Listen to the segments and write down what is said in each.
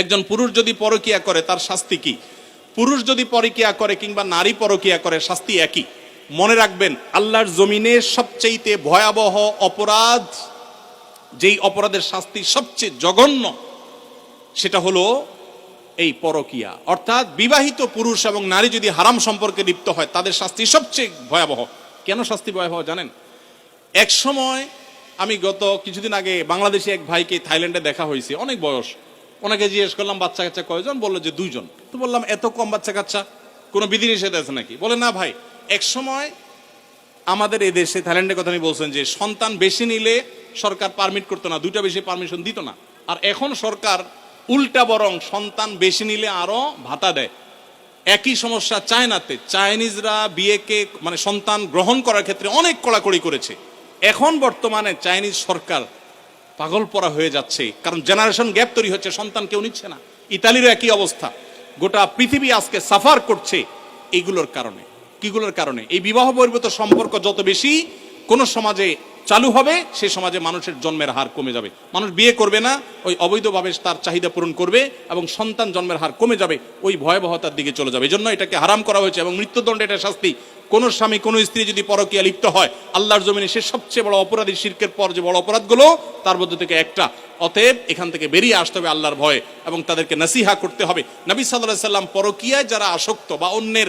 একজন পুরুষ যদি পরকিয়া করে তার শাস্তি কি? পুরুষ যদি পরকিয়া করে কিংবা নারী পরকিয়া করে শাস্তি একই। মনে রাখবেন, আল্লাহর জমিনে সবচেয়ে ভয়াবহ অপরাধ, যেই অপরাধের শাস্তি সবচেয়ে জঘন্য, সেটা হলো এই পরকিয়া। অর্থাৎ বিবাহিত পুরুষ এবং নারী যদি হারাম সম্পর্কে লিপ্ত হয় তাদের শাস্তি সবচেয়ে ভয়াবহ। কেন শাস্তি ভয়াবহ জানেন? এক সময় আমি গত কিছুদিন আগে বাংলাদেশি এক ভাইকে থাইল্যান্ডে দেখা হয়েছে, অনেক বয়স। ওনাকে জিজ্ঞেস করলাম বাচ্চা কাচ্চা কয়জন, বললো যে 2 জন। তো বললাম এত কম বাচ্চা কাচ্চা, কোনো বিধিনিষেধ আছে নাকি? বলে না ভাই, এক সময় আমাদের এই দেশে, থাইল্যান্ডের কথা আমি বলছেন, যে সন্তান বেশি নিলে সরকার পারমিট করতো না, 2টা বেশি পারমিশন দিত না। আর এখন সরকার উল্টা, বরং সন্তান বেশি নিলে আরো ভাতা দেয়। একই সমস্যা চায়নাতে। চাইনিজরা বিয়েকে মানে সন্তান গ্রহণ করার ক্ষেত্রে অনেক কড়াকড়ি করেছে। এখন বর্তমানে চাইনিজ সরকার পাগল পরা হয়ে যাচ্ছে, কারণ জেনারেশন গ্যাপ তৈরি হচ্ছে, সন্তান কেউ নিচ্ছে না। ইতালিরও একই অবস্থা। গোটা পৃথিবী আজকে সাফার করছে এইগুলোর কারণে। কিগুলোর কারণে? এই বিবাহ বহির্ভূত সম্পর্ক যত বেশি কোন সমাজে চালু হবে, সেই সমাজে মানুষের জন্মের হার কমে যাবে। মানুষ বিয়ে করবে না, ওই অবৈধভাবে তার চাহিদা পূরণ করবে এবং সন্তান জন্মের হার কমে যাবে, ওই ভয়াবহতার দিকে চলে যাবে। এই জন্য এটাকে হারাম করা হয়েছে এবং মৃত্যুদণ্ড এটা শাস্তি। কোন স্বামী কোন স্ত্রী যদি পরকীয়া লিপ্ত হয়, আল্লাহর জমিনে সে সবচেয়ে বড় অপরাধী। শিরকের পর যে বড় অপরাধগুলো, তার মধ্যে থেকে একটা। অতএব এখান থেকে বেরিয়ে আসতে হবে আল্লাহর ভয়ে এবং তাদেরকে নসিহা করতে হবে। নবী সাল্লাল্লাহু আলাইহি সাল্লাম পরকীয়ায় যারা আসক্ত বা অন্যের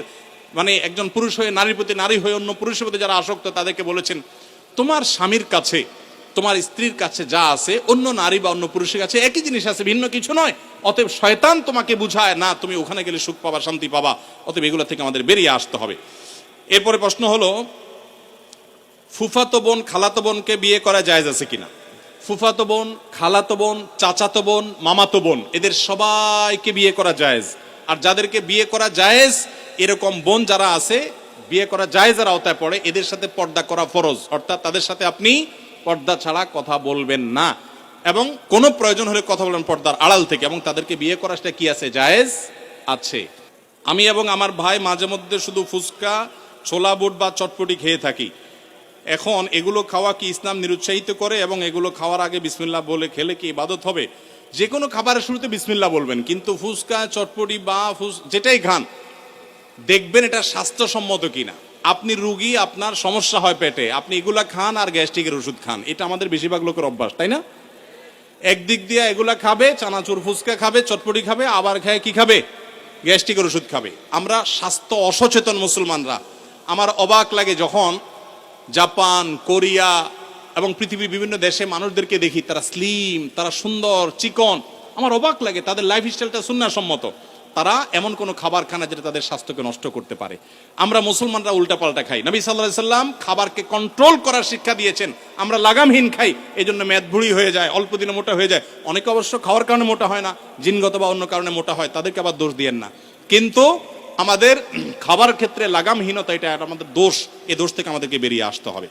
মানে একজন পুরুষ হয়ে নারীর প্রতি, নারী হয়ে অন্য পুরুষের প্রতি যারা আসক্ত, তাদেরকে বলেছেন তোমার স্বামীর কাছে, তোমার স্ত্রীর কাছে যা আছে অন্য নারী বা অন্য পুরুষের কাছে একই জিনিস আছে, ভিন্ন কিছু নয়। অতএব শয়তান তোমাকে বুঝায় না তুমি ওখানে গেলে সুখ পাবা, শান্তি পাবা। অতএব এগুলো থেকে আমাদের বেরিয়ে আসতে হবে। এরপরে প্রশ্ন হলো, ফুফাতো বোন খালাতো বোনকে বিয়ে করা জায়েজ আছে কিনা? ফুফাতো বোন, খালাতো বোন, চাচাতো বোন, মামাতো বোন, এদের সবাইকে বিয়ে করা জায়েজ। আর যাদেরকে বিয়ে করা জায়েজ, এরকম বোন যারা আছে, বিয়ে করা জায়েজের আওতায় পড়ে, এদের সাথে পর্দা করা ফরজ। অর্থাৎ তাদের সাথে আপনি পর্দা ছাড়া কথা বলবেন না, এবং কোনো প্রয়োজন হলে কথা বলবেন পর্দার আড়াল থেকে, এবং তাদেরকে বিয়ে করা সেটা কি আছে? জায়েজ আছে। আমি এবং আমার ভাই মাঝে মধ্যে শুধু ফুচকা, ছোলা বুট বা চটপটি খেয়ে থাকি। এখন এগুলো খাওয়া কি ইসলাম নিরুৎসাহিত করে? এবং এগুলো খাওয়ার আগে বিসমিল্লাহ বলে খেলে কি ইবাদত হবে? যে কোনো খাবারের শুরুতে বিসমিল্লাহ বলবেন, কিন্তু ফুচকা, চটপটি বা যেটাই খান, দেখবেন এটা স্বাস্থ্যসম্মত কিনা। আপনি রুগী, আপনার সমস্যা হয় পেটে, আপনি এগুলা খান আর গ্যাস্ট্রিকের ওষুধ খান। এটা আমাদের বেশিরভাগ লোকের অভ্যাস, তাই না? একদিক দিয়ে এগুলা খাবে, চানাচুর ফুচকা খাবে, চটপটি খাবে, আবার খায় কি খাবে? গ্যাস্ট্রিকের ওষুধ খাবে। আমরা স্বাস্থ্য অসচেতন মুসলমানরা। আমার অবাক লাগে যখন জাপান, কোরিয়া এবং পৃথিবীর বিভিন্ন দেশে মানুষদেরকে দেখি, তারা স্লিম, তারা সুন্দর, চিকন। আমার অবাক লাগে, তাদের লাইফ স্টাইলটা সুন্নাহসম্মত। তারা এমন কোনো খাবার খায় না যেটা তাদের স্বাস্থ্যকে নষ্ট করতে পারে। আমরা মুসলমানরা উল্টাপাল্টা খাই। নবী সাল্লাল্লাহু আলাইহি সাল্লাম খাবারকে কন্ট্রোল করার শিক্ষা দিয়েছেন। আমরা লাগামহীন খাই, এই জন্য মেদভুড়ি হয়ে যায়, অল্প দিনে মোটা হয়ে যায়। অনেকে অবশ্য খাওয়ার কারণে মোটা হয় না, জিনগত বা অন্য কারণে মোটা হয়, তাদেরকে আবার দোষ দিয়েন না। কিন্তু আমাদের খাবার ক্ষেত্রে লাগামহীনতা, এটা আমাদের দোষ। এই দোষ থেকে আমাদেরকে বেরিয়ে আসতে হবে।